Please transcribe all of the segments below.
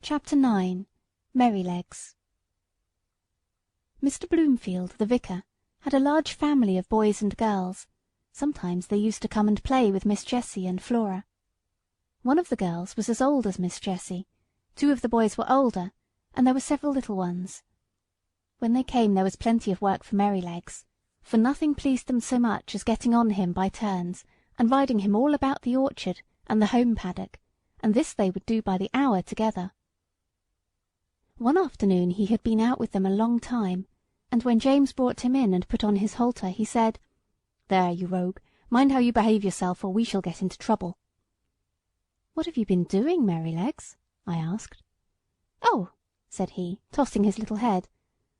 CHAPTER IX. Merrylegs. Mr. Bloomfield, the vicar, had a large family of boys and girls. Sometimes they used to come and play with Miss Jessie and Flora. One of the girls was as old as Miss Jessie, 2 of the boys were older, and there were several little ones. When they came there was plenty of work for Merrylegs, for nothing pleased them so much as getting on him by turns, and riding him all about the orchard and the home paddock, and this they would do by the hour together. One afternoon he had been out with them a long time, and when James brought him in and put on his halter, he said, "There, you rogue, mind how you behave yourself, or we shall get into trouble." "What have you been doing, Merrylegs?" I asked. "Oh," said he, tossing his little head,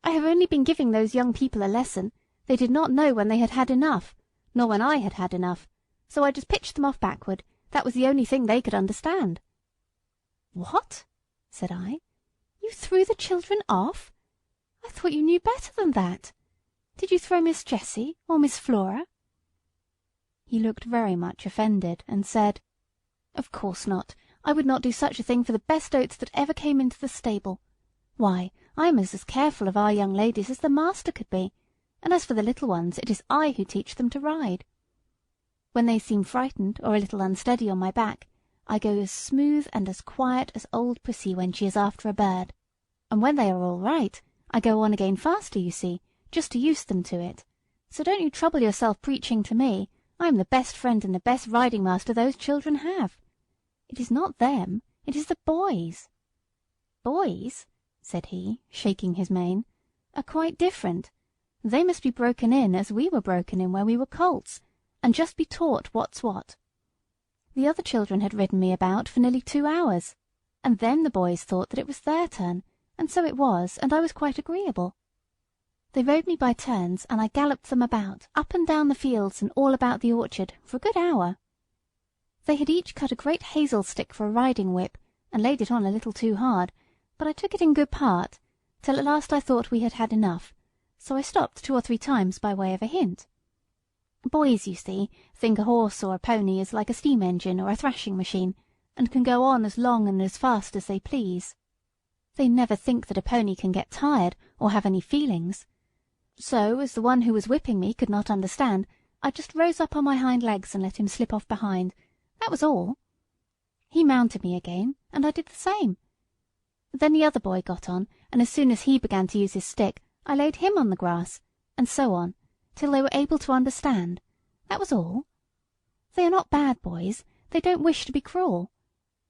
"I have only been giving those young people a lesson. They did not know when they had had enough, nor when I had had enough, so I just pitched them off backward. That was the only thing they could understand." "What?" said I. "You threw the children off? I thought you knew better than that. Did you throw Miss Jessie or Miss Flora?" He looked very much offended, and said, "Of course not. I would not do such a thing for the best oats that ever came into the stable. Why, I am as careful of our young ladies as the master could be, and as for the little ones, it is I who teach them to ride. When they seem frightened or a little unsteady on my back, I go as smooth and as quiet as old Pussy when she is after a bird, and when they are all right, I go on again faster, you see, just to use them to it. So don't you trouble yourself preaching to me. I am the best friend and the best riding master those children have. It is not them, it is the boys. Boys," said he, shaking his mane, "are quite different. They must be broken in as we were broken in when we were colts, and just be taught what's what. The other children had ridden me about for nearly 2 hours, and then the boys thought that it was their turn, and so it was, and I was quite agreeable. They rode me by turns, and I galloped them about, up and down the fields and all about the orchard, for a good hour. They had each cut a great hazel stick for a riding whip, and laid it on a little too hard, but I took it in good part, till at last I thought we had had enough, so I stopped 2 or 3 times by way of a hint. Boys, you see, think a horse or a pony is like a steam engine or a thrashing machine, and can go on as long and as fast as they please. They never think that a pony can get tired or have any feelings. So, as the one who was whipping me could not understand, I just rose up on my hind legs and let him slip off behind. That was all. He mounted me again, and I did the same. Then the other boy got on, and as soon as he began to use his stick, I laid him on the grass, and so on, till they were able to understand. That was all. They are not bad boys. They don't wish to be cruel.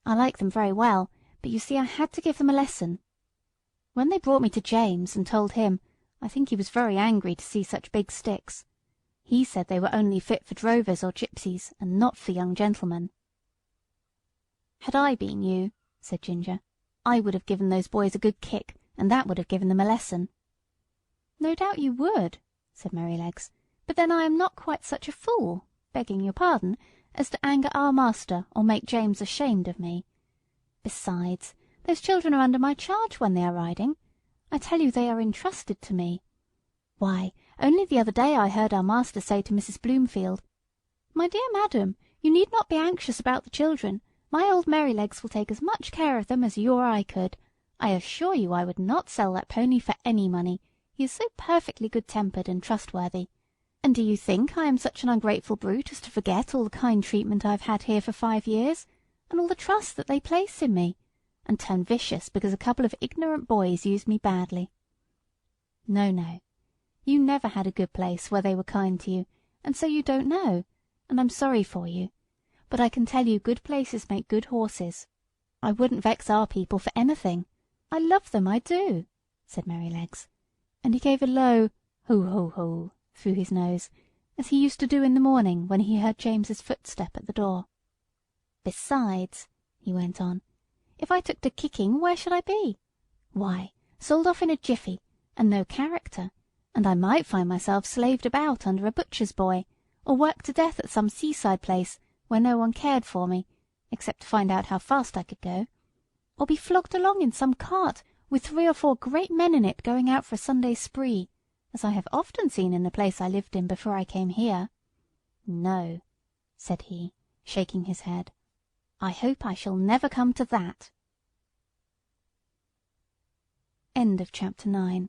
I like them very well, but you see I had to give them a lesson. When they brought me to James and told him, I think he was very angry to see such big sticks. He said they were only fit for drovers or gypsies, and not for young gentlemen." "Had I been you," said Ginger, "I would have given those boys a good kick, and that would have given them a lesson." "No doubt you would," said Merrylegs, "but then I am not quite such a fool, begging your pardon, as to anger our master or make James ashamed of me. Besides, those children are under my charge when they are riding. I tell you they are entrusted to me. Why, only the other day I heard our master say to Mrs. Bloomfield, 'My dear madam, you need not be anxious about the children. My old Merrylegs will take as much care of them as you or I could. I assure you I would not sell that pony for any money. He is so perfectly good-tempered and trustworthy. And do you think I am such an ungrateful brute as to forget all the kind treatment I have had here for 5 years, and all the trust that they place in me, and turn vicious because a couple of ignorant boys used me badly? No, no. You never had a good place where they were kind to you, and so you don't know, and I'm sorry for you. But I can tell you good places make good horses. I wouldn't vex our people for anything. I love them, I do," said Merrylegs, and he gave a low "ho, ho, ho" through his nose, as he used to do in the morning when he heard James's footstep at the door. "Besides," he went on, "if I took to kicking, where should I be? Why, sold off in a jiffy, and no character, and I might find myself slaved about under a butcher's boy, or worked to death at some seaside place where no one cared for me, except to find out how fast I could go, or be flogged along in some cart with 3 or 4 great men in it going out for a Sunday spree, as I have often seen in the place I lived in before I came here. No," said he, shaking his head, "I hope I shall never come to that." End of chapter 9.